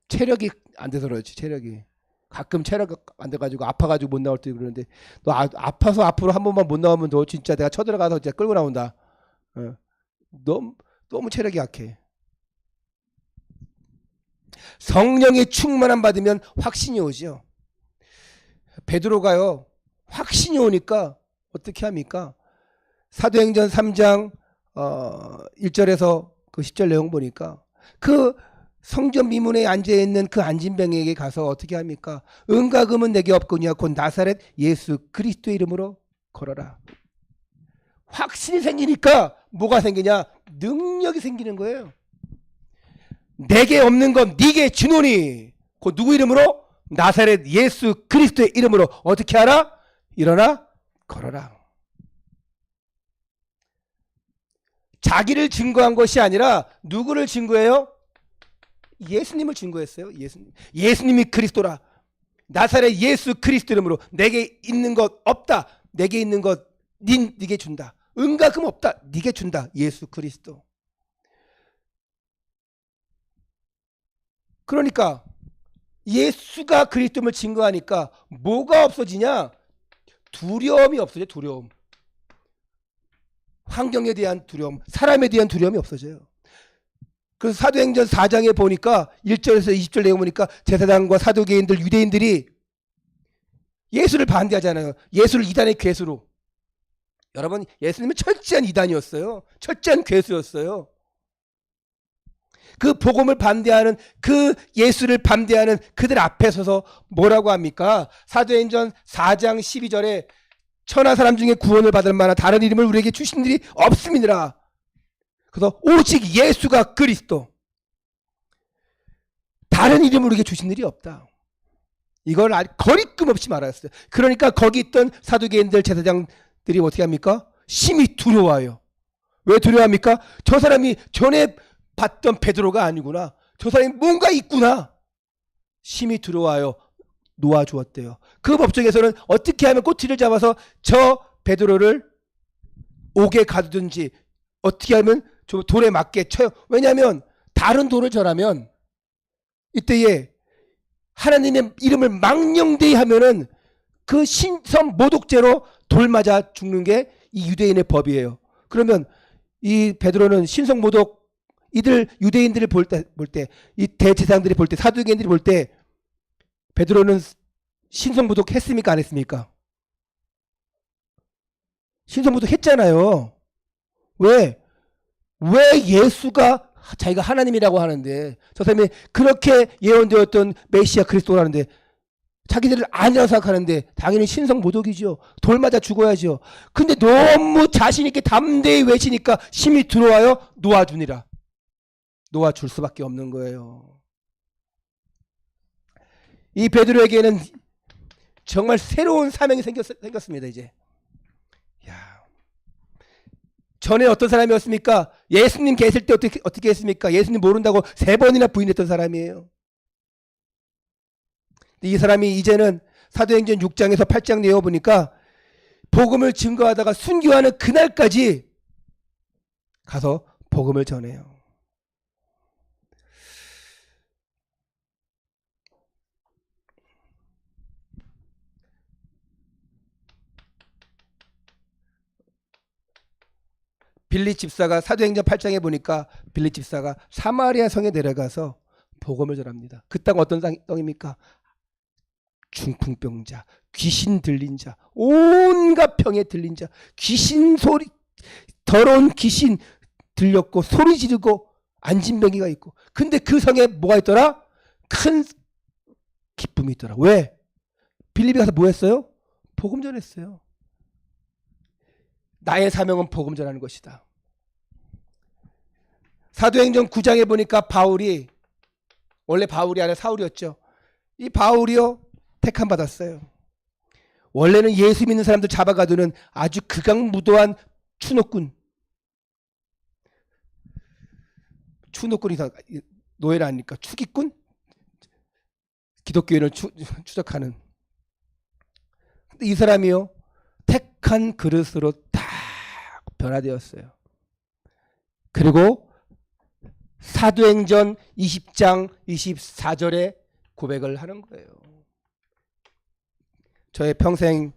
체력이 안 돼서 그렇지. 체력이 가끔 체력 안 돼가지고 아파가지고 못 나올 때 그러는데 너 아파서 앞으로 한 번만 못 나오면 너 진짜 내가 쳐들어가서 진짜 끌고 나온다. 너무 체력이 약해. 성령의 충만함 받으면 확신이 오죠. 베드로가요 확신이 오니까 어떻게 합니까? 사도행전 3장 1절에서 그 10절 내용 보니까 그 성전 미문에 앉아있는 그 안진병에게 가서 어떻게 합니까? 은과 금은 내게 없거니와 곧 나사렛 예수 그리스도의 이름으로 걸어라. 확신이 생기니까 뭐가 생기냐? 능력이 생기는 거예요. 내게 없는 건 네게 주노니 곧 누구 이름으로? 나사렛 예수 그리스도의 이름으로 어떻게 하라? 일어나 걸어라. 자기를 증거한 것이 아니라 누구를 증거해요? 예수님을 증거했어요. 예수님이 그리스도라. 나사렛 예수 그리스도 이름으로 내게 있는 것 없다. 내게 있는 것 네게 준다. 은과 금 없다. 네게 준다. 예수 그리스도. 그러니까 예수가 그리스도임을 증거하니까 뭐가 없어지냐? 두려움이 없어져요. 두려움. 환경에 대한 두려움, 사람에 대한 두려움이 없어져요. 그래서 사도행전 4장에 보니까 1절에서 20절 내용 보니까 제사장과 사두개인들, 유대인들이 예수를 반대하잖아요. 예수를 이단의 괴수로. 여러분, 예수님은 철저한 이단이었어요. 철저한 괴수였어요. 그 복음을 반대하는, 그 예수를 반대하는 그들 앞에 서서 뭐라고 합니까? 사도행전 4장 12절에 천하 사람 중에 구원을 받을 만한 다른 이름을 우리에게 주신 일이 없음이니라. 그래서 오직 예수가 그리스도, 다른 이름을 우리에게 주신 일이 없다. 이걸 거리낌 없이 말하였어요. 그러니까 거기 있던 사두개인들, 제사장들이 어떻게 합니까? 심히 두려워요. 왜 두려워합니까? 저 사람이 전에 봤던 베드로가 아니구나. 저 사람이 뭔가 있구나. 심히 두려워요. 놓아주었대요. 그 법정에서는 어떻게 하면 꼬투리를 잡아서 저 베드로를 옥에 가두든지 어떻게 하면 저 돌에 맞게 쳐요. 왜냐하면 다른 돌을 절하면 이때에 하나님의 이름을 망령되이 하면은 그 신성 모독죄로 돌 맞아 죽는 게 이 유대인의 법이에요. 그러면 이 베드로는 신성 모독, 이들 유대인들이 볼 때, 이 대제사장들이 볼 때, 사두개인들이 볼 때 베드로는 신성 모독 했습니까? 안 했습니까? 신성 모독 했잖아요. 왜 예수가 자기가 하나님이라고 하는데, 저 사람이 그렇게 예언되었던 메시아 그리스도라는데 자기들을 아니라고 생각하는데 당연히 신성 모독이죠. 돌 맞아 죽어야죠. 근데 너무 자신 있게 담대히 외치니까 심히 들어와요. 놓아주니라. 놓아줄 수밖에 없는 거예요. 이 베드로에게는 정말 새로운 사명이 생겼습니다. 이제. 야, 전에 어떤 사람이었습니까? 예수님 계실 때 어떻게 했습니까? 예수님 모른다고 3번이나 부인했던 사람이에요. 이 사람이 이제는 사도행전 6장에서 8장 내어 보니까 복음을 증거하다가 순교하는 그날까지 가서 복음을 전해요. 빌립 집사가 사도행전 8장에 보니까 빌립 집사가 사마리아 성에 내려가서 복음을 전합니다. 그 땅 어떤 땅입니까? 중풍병자, 귀신 들린 자, 온갖 병에 들린 자, 귀신 소리, 더러운 귀신 들렸고 소리 지르고 안진병이가 있고, 근데 그 성에 뭐가 있더라? 큰 기쁨이 있더라. 왜? 빌립에 가서 뭐 했어요? 복음 전했어요. 나의 사명은 복음 전하는 것이다. 사도행전 9장에 보니까 바울이, 원래 바울이 아니라 사울이었죠. 이 바울이요, 택함 받았어요. 원래는 예수 믿는 사람들 잡아가두는 아주 극악무도한 추노꾼. 추노꾼이 노예를 아니까 추기꾼? 기독교인을 추적하는. 근데 이 사람이요, 택한 그릇으로 다 변화되었어요. 그리고 사도행전 20장 24절에 고백을 하는 거예요. 저의 평생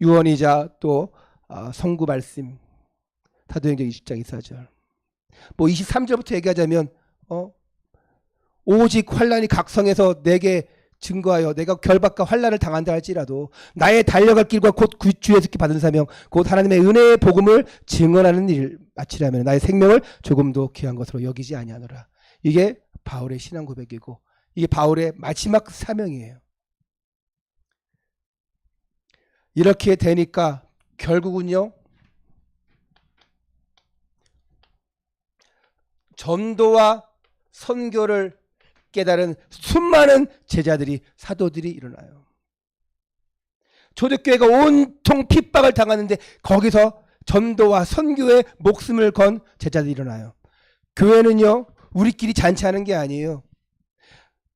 유언이자 또 선구 말씀, 사도행전 20장 24절. 뭐 23절부터 얘기하자면 오직 환난이 각성해서 내게 증거하여 내가 결박과 환난을 당한다 할지라도 나의 달려갈 길과 곧 주에서 받은 사명, 곧 하나님의 은혜의 복음을 증언하는 일을 마치려면 나의 생명을 조금도 귀한 것으로 여기지 아니하노라. 이게 바울의 신앙 고백이고 이게 바울의 마지막 사명이에요. 이렇게 되니까 결국은요, 전도와 선교를 깨달은 수많은 제자들이, 사도들이 일어나요. 초대교회가 온통 핍박을 당하는데 거기서 전도와 선교에 목숨을 건 제자들이 일어나요. 교회는요, 우리끼리 잔치하는 게 아니에요.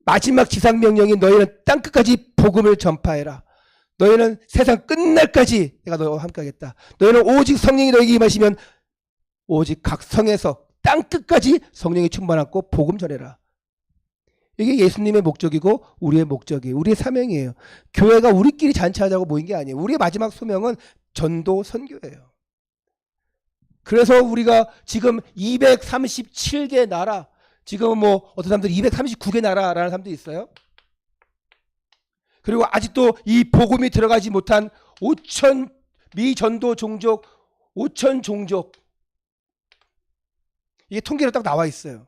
마지막 지상명령이 너희는 땅끝까지 복음을 전파해라. 너희는 세상 끝날까지 내가 너와 함께 하겠다. 너희는 오직 성령이 너희에게 임하시면 오직 각 성에서 땅 끝까지 성령이 충만하고 복음 전해라. 이게 예수님의 목적이고 우리의 목적이에요. 우리의 사명이에요. 교회가 우리끼리 잔치하자고 모인 게 아니에요. 우리의 마지막 소명은 전도 선교예요. 그래서 우리가 지금 237개 나라, 지금 뭐 어떤 사람들 239개 나라라는 사람도 있어요. 그리고 아직도 이 복음이 들어가지 못한 5천 미전도 종족, 5천 종족, 이게 통계로 딱 나와 있어요.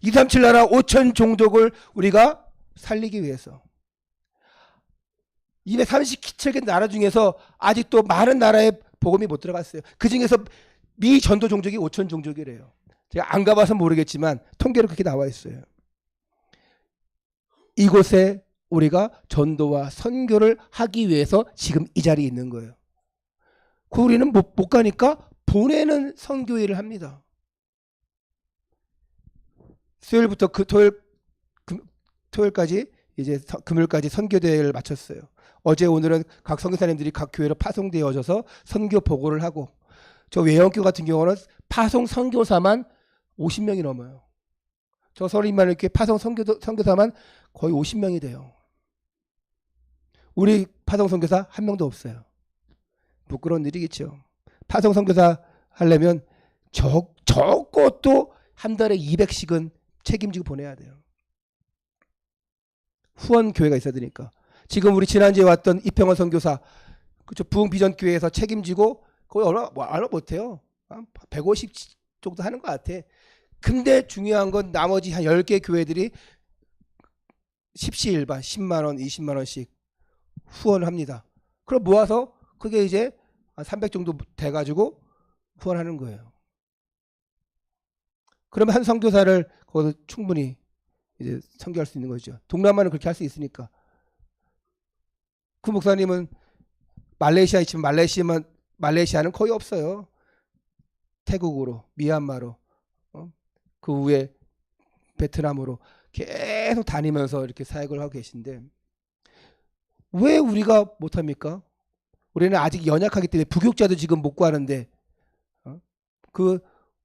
237 나라 5천 종족을 우리가 살리기 위해서 237개 나라 중에서 아직도 많은 나라에 복음이 못 들어갔어요. 그 중에서 미전도 종족이 5천 종족이래요. 제가 안 가봐서 모르겠지만 통계로 그렇게 나와 있어요. 이곳에 우리가 전도와 선교를 하기 위해서 지금 이 자리에 있는 거예요. 그 우리는 못 가니까 보내는 선교 일을 합니다. 수요일부터 토요일까지 이제 금요일까지 선교대회를 마쳤어요. 어제 오늘은 각 선교사님들이 각 교회로 파송되어져서 선교 보고를 하고, 저 외형교 같은 경우는 파송 선교사만 50명이 넘어요. 저 서울인만 이렇게 파송 선교사만 거의 50명이 돼요. 우리 파송 선교사 한 명도 없어요. 부끄러운 일이겠죠. 파송 선교사 하려면 적어도 한 달에 200씩은 책임지고 보내야 돼요. 후원 교회가 있어야 되니까. 지금 우리 지난주에 왔던 이평원 선교사, 그쵸, 부흥비전교회에서 책임지고 거의 얼마 못해요. 150 정도 하는 것 같아. 근데 중요한 건 나머지 한 10개 교회들이 십시일반 10만 원, 20만 원씩 후원을 합니다. 그럼 모아서 그게 이제 한 300 정도 돼가지고 후원하는 거예요. 그러면 한 선교사를 거기서 충분히 이제 선교할 수 있는 거죠. 동남아는 그렇게 할 수 있으니까. 그 목사님은 말레이시아에 있지만 말레이시아는 거의 없어요. 태국으로, 미얀마로, 그 후에 베트남으로 계속 다니면서 이렇게 사역을 하고 계신데, 왜 우리가 못합니까? 우리는 아직 연약하기 때문에 부교육자도 지금 못 구하는데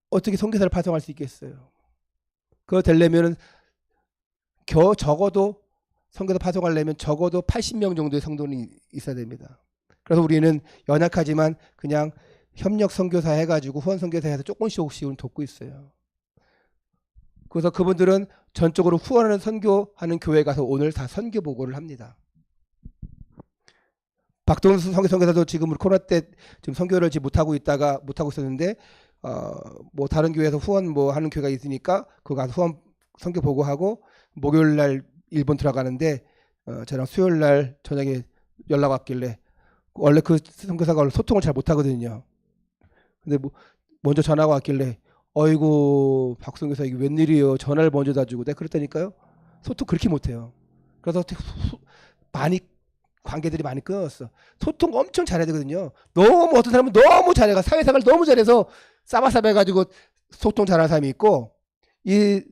어떻게 선교사를 파송할 수 있겠어요? 그거 되려면은 적어도 선교사 파송하려면 적어도 80명 정도의 성도는 있어야 됩니다. 그래서 우리는 연약하지만 그냥 협력 선교사 해가지고 후원 선교사 해서 조금씩 돕고 있어요. 그래서 그분들은 전적으로 후원하는 선교하는 교회 가서 오늘 다 선교 보고를 합니다. 박동수 선교사도 지금 우리 코로나 때 지금 선교를 못하고 있었는데, 뭐 다른 교회에서 후원 뭐 하는 교회가 있으니까 그거 가서 후원 선교 보고하고, 목요일 날 일본 들어가는데 저랑 수요일 날 저녁에 연락 왔길래, 원래 그 선교사가 소통을 잘 못하거든요. 근데 뭐 먼저 전화가 왔길래, 어이구 박 선교사 이게 웬일이에요, 전화를 먼저 다 주고. 내가 그랬다니까요. 소통 그렇게 못해요. 그래서 많이 관계들이 많이 끊었어. 소통 엄청 잘해야 되거든요. 너무 어떤 사람은 너무 잘해가 사회생활 너무 잘해서 싸바싸바 해가지고 소통 잘하는 사람이 있고, 이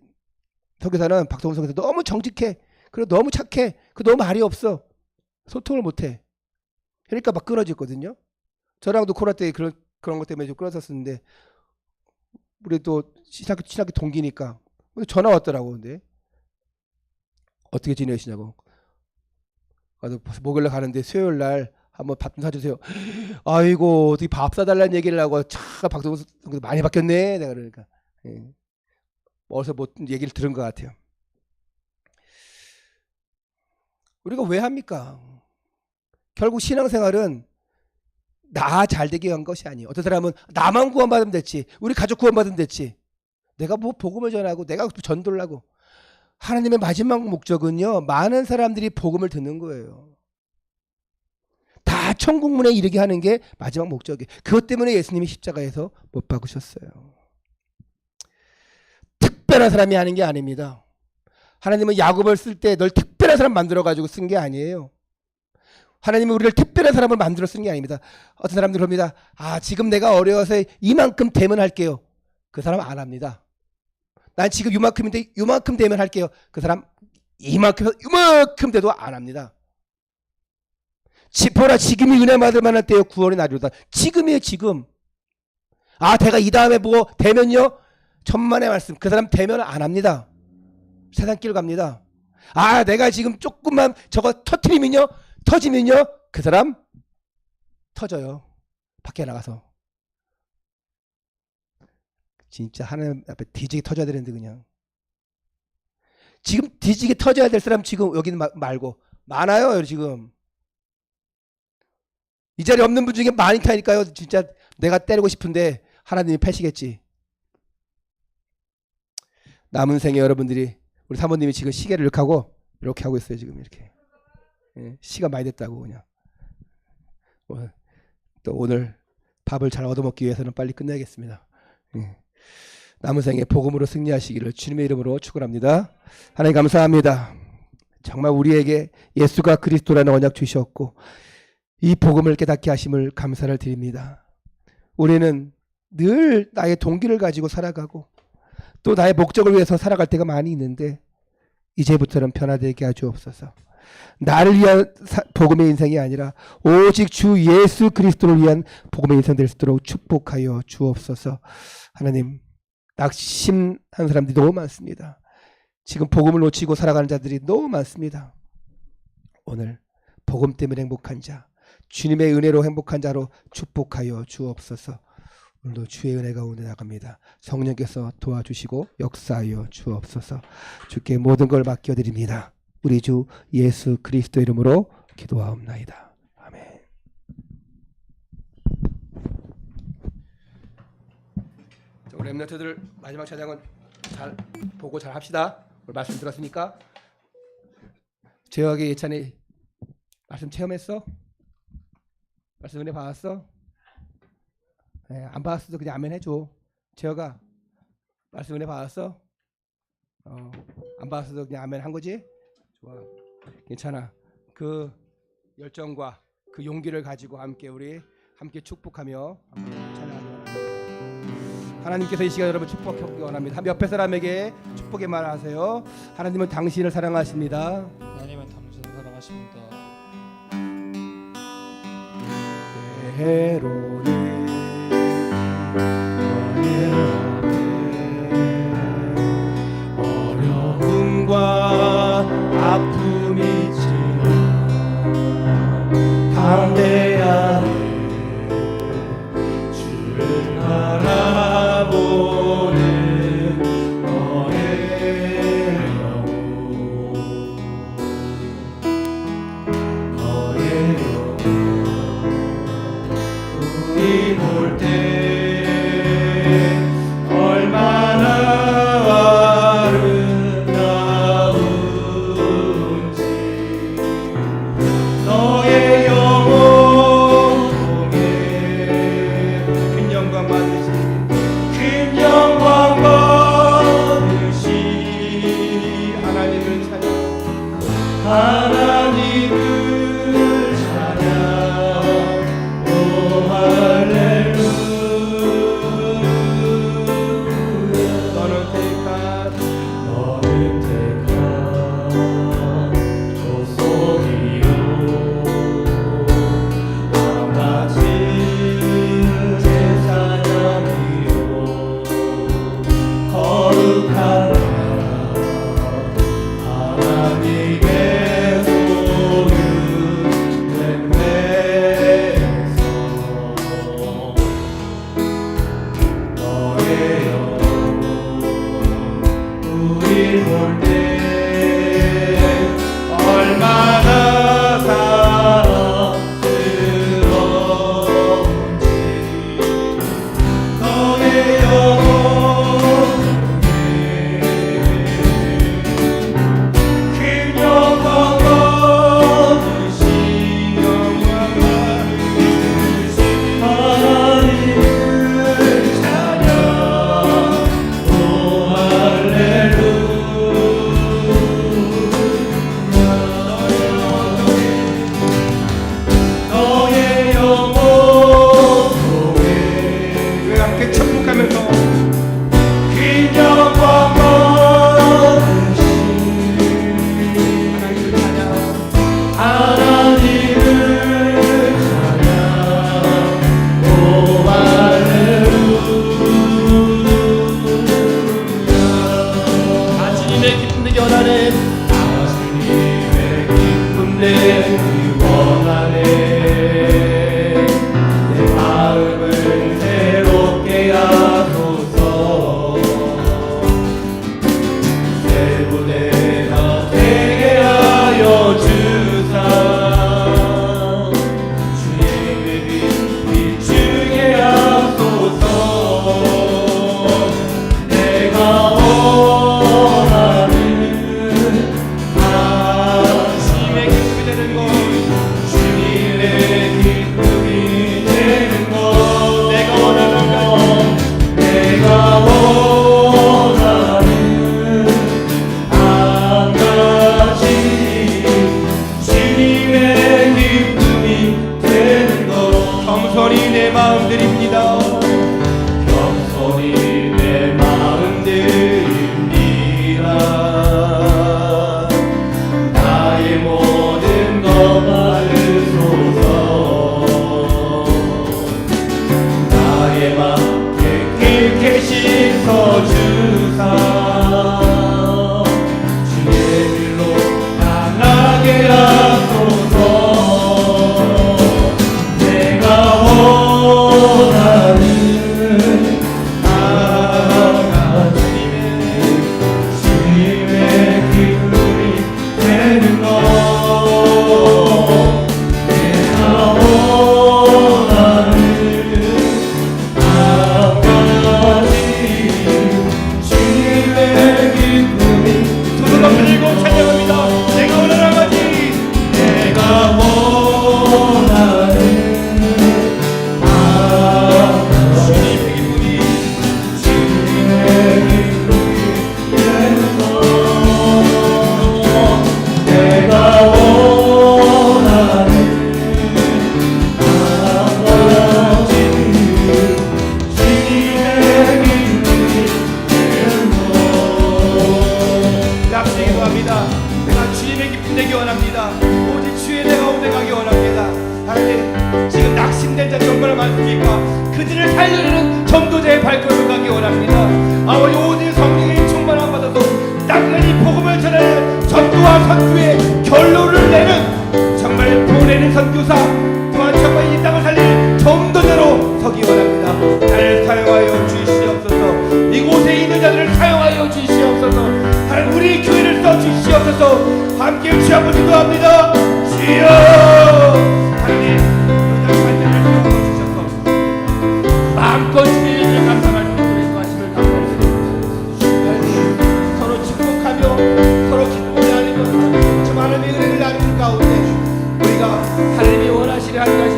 선교사는 박동훈 선교사 너무 정직해. 그리고 너무 착해. 그 너무 말이 없어. 소통을 못해. 그러니까 막 끊어졌거든요. 저랑도 코로나 때 그런 것 때문에 좀 끊어졌었는데, 우리 또 신학교 동기니까 전화 왔더라고. 근데 어떻게 지내시냐고. 그래서 목요일날 가는데 수요일 날 한번 밥 좀 사주세요. 아이고 어떻게 밥 사달라는 얘기를 하고, 참 박동수 많이 바뀌었네. 내가 그러니까 어디서 뭐 얘기를 들은 것 같아요. 우리가 왜 합니까? 결국 신앙생활은 나 잘되기 위한 것이 아니에요. 어떤 사람은 나만 구원받으면 됐지, 우리 가족 구원받으면 됐지, 내가 뭐 복음을 전하고 내가 전도를 하고. 하나님의 마지막 목적은요, 많은 사람들이 복음을 듣는 거예요. 다 천국문에 이르게 하는 게 마지막 목적이에요. 그것 때문에 예수님이 십자가에서 못 박으셨어요. 특별한 사람이 하는 게 아닙니다. 하나님은 야곱을 쓸 때 널 특별한 사람 만들어가지고 쓴 게 아니에요. 하나님은 우리를 특별한 사람을 만들어 쓰는 게 아닙니다. 어떤 사람들 그럽니다. 지금 내가 어려워서 이만큼 되면 할게요. 그 사람 안 합니다. 난 지금 이만큼인데 이만큼 되면 할게요. 그 사람 이만큼 돼도 안 합니다. 보라, 지금이 은혜 받을 만한 때요 구원의 날이로다. 지금이에요, 지금. 내가 이 다음에 뭐 되면요, 천만의 말씀. 그 사람 대면 안 합니다. 세상 길 갑니다. 아, 내가 지금 조금만 저거 터지면요, 그 사람 터져요. 밖에 나가서. 진짜 하나님 앞에 뒤지게 터져야 되는데 그냥. 지금 뒤지게 터져야 될 사람 지금 여기는 말고 많아요 지금. 이 자리에 없는 분 중에 많다니까요. 진짜 내가 때리고 싶은데 하나님이 패시겠지. 남은 생에 여러분들이, 우리 사모님이 지금 시계를 이렇게 하고 있어요 지금 이렇게. 예, 시가 많이 됐다고 그냥. 또 오늘 밥을 잘 얻어먹기 위해서는 빨리 끝내야겠습니다. 예. 남은 생에 복음으로 승리하시기를 주님의 이름으로 축원합니다. 하나님 감사합니다. 정말 우리에게 예수가 그리스도라는 언약 주셨고 이 복음을 깨닫게 하심을 감사를 드립니다. 우리는 늘 나의 동기를 가지고 살아가고 또 나의 목적을 위해서 살아갈 때가 많이 있는데 이제부터는 변화되게 하주옵소서. 나를 위한 복음의 인생이 아니라 오직 주 예수 그리스도를 위한 복음의 인생 될 수 있도록 축복하여 주옵소서. 하나님, 낙심한 사람들이 너무 많습니다. 지금 복음을 놓치고 살아가는 자들이 너무 많습니다. 오늘 복음 때문에 행복한 자, 주님의 은혜로 행복한 자로 축복하여 주옵소서. 오늘도 주의 은혜 가운데 나갑니다. 성령께서 도와주시고 역사하여 주옵소서. 주께 모든 걸 맡겨드립니다. 우리 주 예수 그리스도 이름으로 기도하옵나이다. 아멘. 우리 렘넌트들 마지막 찬양은 잘 보고 잘 합시다. 오늘 말씀 들었으니까. 재혁이 예찬이 말씀 체험했어? 말씀 은혜 받았어? 네, 안 받았어도 그냥 아멘 해줘. 재혁아 말씀 은혜 받았어? 안 받았어도 그냥 아멘 한 거지? 좋아, 괜찮아. 그 열정과 그 용기를 가지고 우리 함께 축복하며 찬양하기 원합니다. 하나님께서 이 시간 여러분 축복하기 원합니다. 옆에 사람에게 축복의 말 하세요. 하나님은 당신을 사랑하십니다. 하나님은 당신을 사랑하십니다. 때로는 어려움과 아픔이 있지만 담대하게 주를 바라보는 너의 영혼, 너의 영혼 우리 볼 때 얼마나 아름다운지 너의 영혼 낙심된 자들이 얼마나 많습니까? 그들을 살려내는 전도자의 발걸음을 가기 원합니다. 아버지, 오늘 성령의 충만함 받아서 땅까지 복음을 전하는 전도와 선교의 결론을 내는 정말 보내는 선교사, 또한 정말 이 땅을 살리는 전도자로 서기 원합니다. 나를 사용하여 주시옵소서. 이곳에 있는 자들을 사용하여 주시옵소서. 하나님, 우리 교회를 써 주시옵소서. 함께 주여 한번 기도합니다. 주여 하나님, 여자 관계를 세워주셔서 마음껏 주님을 감상할 수 있도록 인도하심을 감사드립니다. 하나님, 서로 축복하며 서로 기쁨을 나누며 저 하나님의 은혜를 나누는 가운데 우리가 하나님이 원하시는 한 가지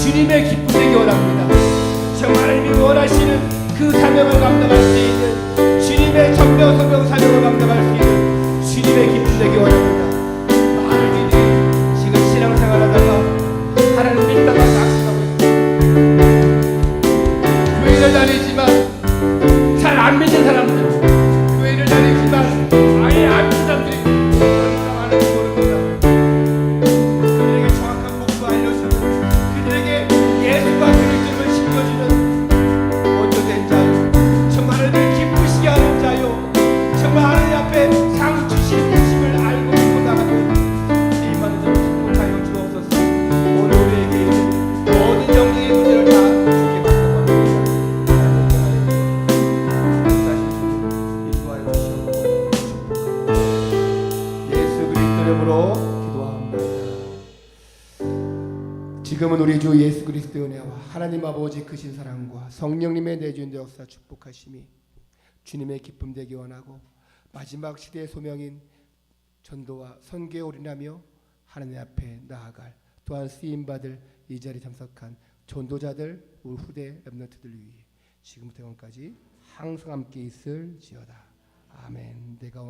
주님의 기쁨 되기 원합니다. 정말 하나님이 원하시는 그 사명을 감당할 수 있는 주님의 전명성명 사명을 감당할 수 있는 주님의 기쁨 되기 원합니다. 많은 이들이 지금 신앙생활하다가 하나님 믿다가 낙심하고 있습니다. 교회를 다니지만 잘 안 믿는 사람들, 교회를 다니지만 아예 안 믿는 사람들이 얼마나 많은지 모릅니다. 그들에게 정확한 목표 알려주는, 그들에게 예수가 그리스도를 심겨주는 원조된 자요, 정말 하나님을 기쁘시게 하는 자요, 정말 하나님 앞에 상 주신 예심을 알고 믿고 나가는 이 많은 자로 축복하여 주옵소서. 오늘 우리에게 있는 모든 영적인 문제를 다 주께 맡겨봅니다. 인도하여 주시옵소서. 예수 그리스도 이름으로 기도합니다. 지금은 우리 주 예수 그리스도의 은혜와 하나님 아버지 크신 사랑과 성령님의 내주인의 역사 축복하심이 주님의 기쁨 되기 원하고, 마지막 시대의 소명인 전도와 선교에 올인하며 하나님 앞에 나아갈, 또한 쓰임받을 이 자리에 참석한 전도자들, 우리 후대 랩런트들 위해 지금부터 영원까지 항상 함께 있을지어다. 아멘. 내가